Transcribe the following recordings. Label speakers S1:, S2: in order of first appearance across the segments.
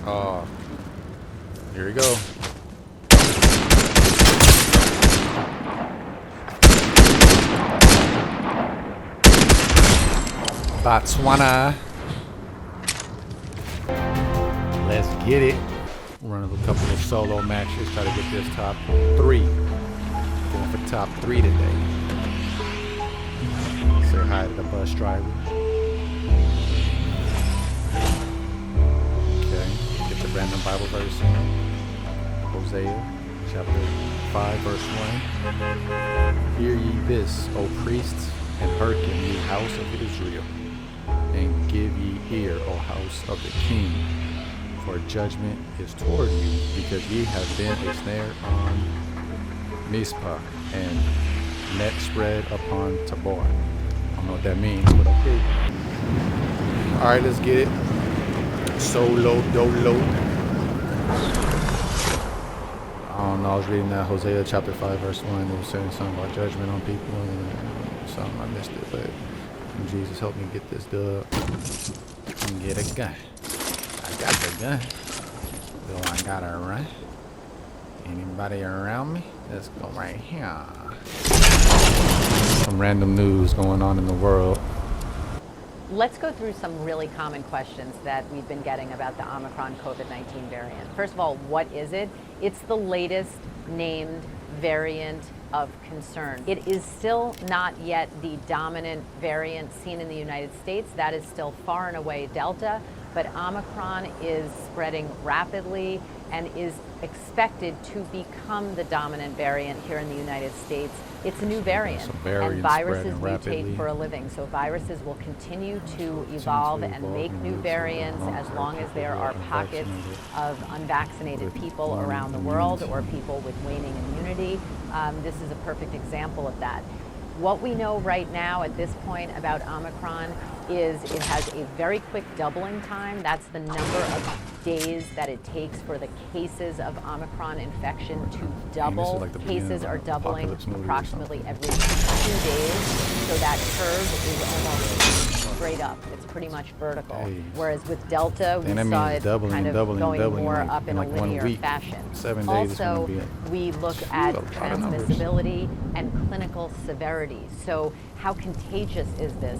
S1: Oh, here we go. Botswana. Let's get it. Run a couple of solo matches. Try to get this top 3. Going for top 3 today. Say hi to the bus driver. Okay. Get the random Bible verse in. Hosea chapter 5 verse 1. Hear ye this, O priests, and hearken ye house of Israel. And give ye ear, O house of the king, for judgment is toward you, because ye have been a snare on Mizpah, and net spread upon Tabor. I don't know what that means, but okay. Alright, let's get it. Solo dolo. I don't know, I was reading that Hosea chapter 5 verse 1. It was saying something about judgment on people, and something I missed it, but Jesus, help me get this dub and get a gun. I got the gun. Do I got it right? Anybody around me? Let's go right here. Some random news going on in the world.
S2: Let's go through some really common questions that we've been getting about the Omicron COVID-19 variant. First of all, what is it? It's the latest named variant of concern. It is still not yet the dominant variant seen in the United States. That is still far and away Delta, but Omicron is spreading rapidly and is expected to become the dominant variant here in the United States. It's a new variant, and viruses mutate for a living. So viruses will continue to evolve and make new variants as long as there are pockets of unvaccinated people around the world or people with waning immunity. This is a perfect example of that. What we know right now at this point about Omicron is it has a very quick doubling time. That's the number of days that it takes for the cases of Omicron infection to double. Like cases are doubling approximately every 2 days. So that curve is almost straight up. It's pretty much vertical. Whereas with Delta, we saw it kind of going more up in a linear fashion.
S1: 7 days
S2: also, we look at transmissibility and clinical severity. So how contagious is this?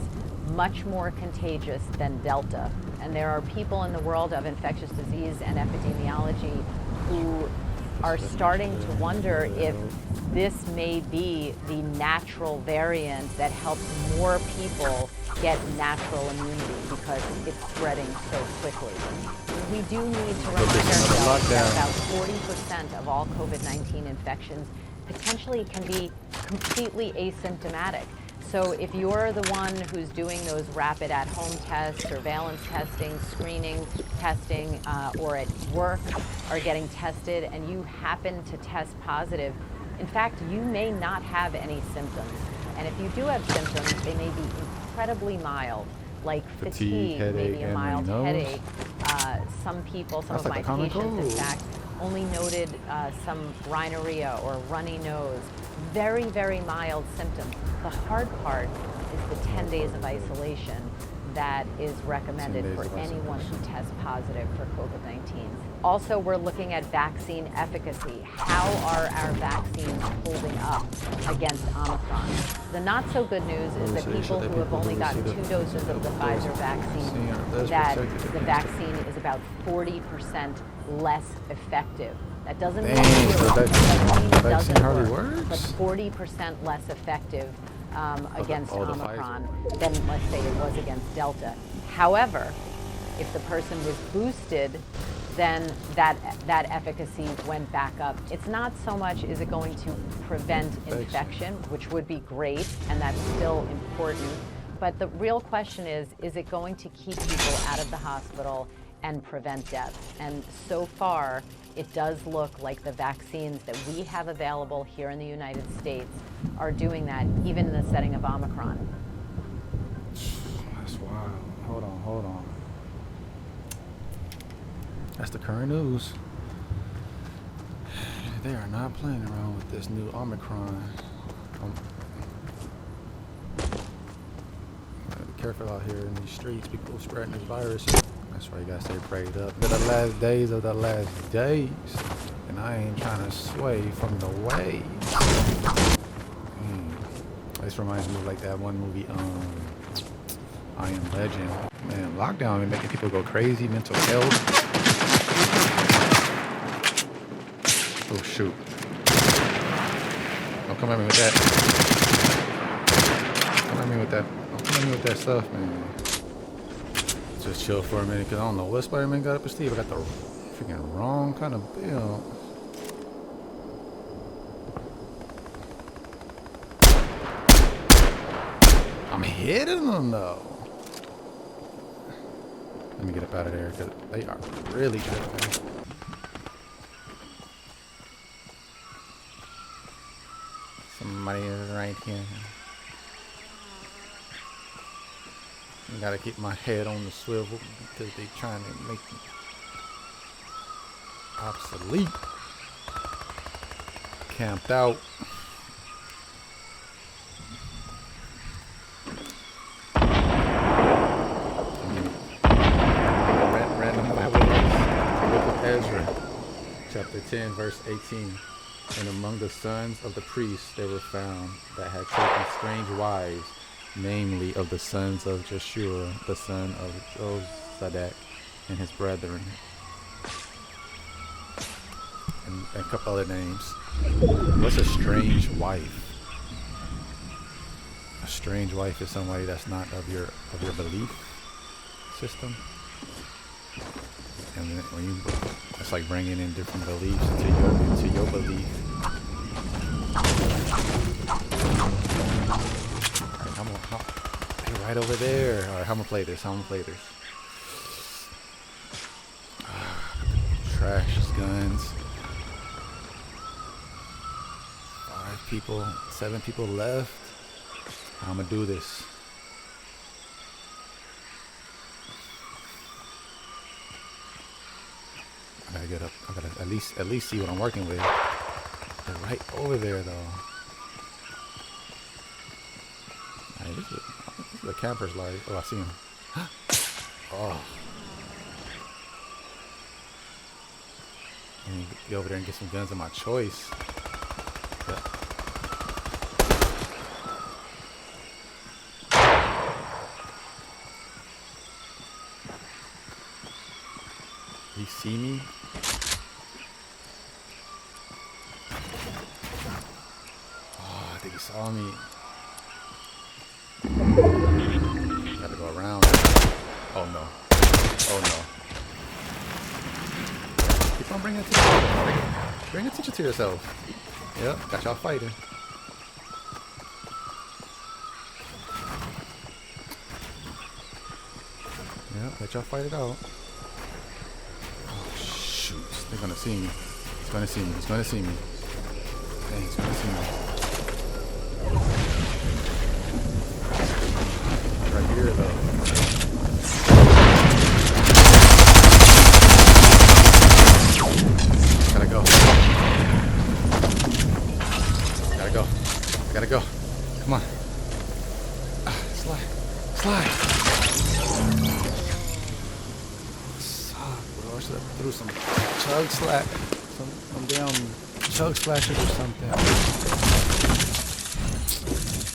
S2: Much more contagious than Delta. And there are people in the world of infectious disease and epidemiology who are starting to wonder if this may be the natural variant that helps more people get natural immunity because it's spreading so quickly. We do need to remind ourselves that about 40% of all COVID-19 infections potentially can be completely asymptomatic. So if you're the one who's doing those rapid at-home tests, surveillance testing, screening testing, or at work are getting tested and you happen to test positive, in fact, you may not have any symptoms. And if you do have symptoms, they may be incredibly mild, like fatigue, maybe a mild headache. Some people, some of my patients, in fact, only noted some rhinorrhea or runny nose. Very, very mild symptoms. The hard part is the 10 days of isolation that is recommended for anyone who tests positive for COVID-19. Also, we're looking at vaccine efficacy. How are our vaccines holding up against Omicron? The not so good news is that people who have only gotten 2 doses of the Pfizer vaccine, that the vaccine is about 40% less effective. That doesn't mean it doesn't work, but 40% less effective against Omicron than, let's say, it was against Delta. However, if the person was boosted, then that efficacy went back up. It's not so much is it going to prevent infection, which would be great, and that's still important, but the real question is it going to keep people out of the hospital and prevent death? And so far, it does look like the vaccines that we have available here in the United States are doing that, even in the setting of Omicron.
S1: That's wild. Hold on. That's the current news. They are not playing around with this new Omicron. Be careful out here in these streets. People spreading this virus. That's why you gotta stay prayed up. They're the last days of the last days. And I ain't trying to sway from the waves. This reminds me of like that one movie, I Am Legend. Man, lockdown been making people go crazy, mental health. Oh shoot. Don't come at me with that. Don't come at me with that. Don't come at me with that stuff, man. Just chill for a minute, cause I don't know what Spider-Man got up his sleeve. I got the freaking wrong kind of build. I'm hitting them though. Let me get up out of there because they are really good. Somebody is right here. I gotta keep my head on the swivel because they trying to make me obsolete. Camped out. Chapter 10, verse 18. And among the sons of the priests there were found that had taken strange wives, namely of the sons of Jeshua, the son of Jozadak, and his brethren. And a couple other names. What's a strange wife? A strange wife is somebody that's not of your belief system. And then when you, it's like bringing in different beliefs into your belief. Right, right over there. All right, how I'm gonna play this. Trash guns. 5 people, 7 people left. I'm gonna do this. I gotta get up. I gotta at least see what I'm working with. They're right over there though. Alright, this is a camper's light. Oh, I see him. Oh. I need to get over there and get some guns of my choice. Yeah. He see me? Oh, I think he saw me. Gotta go around. Oh no. Oh no. Keep on bringing attention. Bring attention to yourself. Yep, got y'all fighting. Yep, let y'all fight it out. They're gonna see me. He's gonna see me. He's gonna see me. Dang, he's gonna see me. Right here, though. Gotta go. Gotta go. I gotta go. Come on. Slide. Slide. I should have threw some chug slack, some damn chug splashes or something.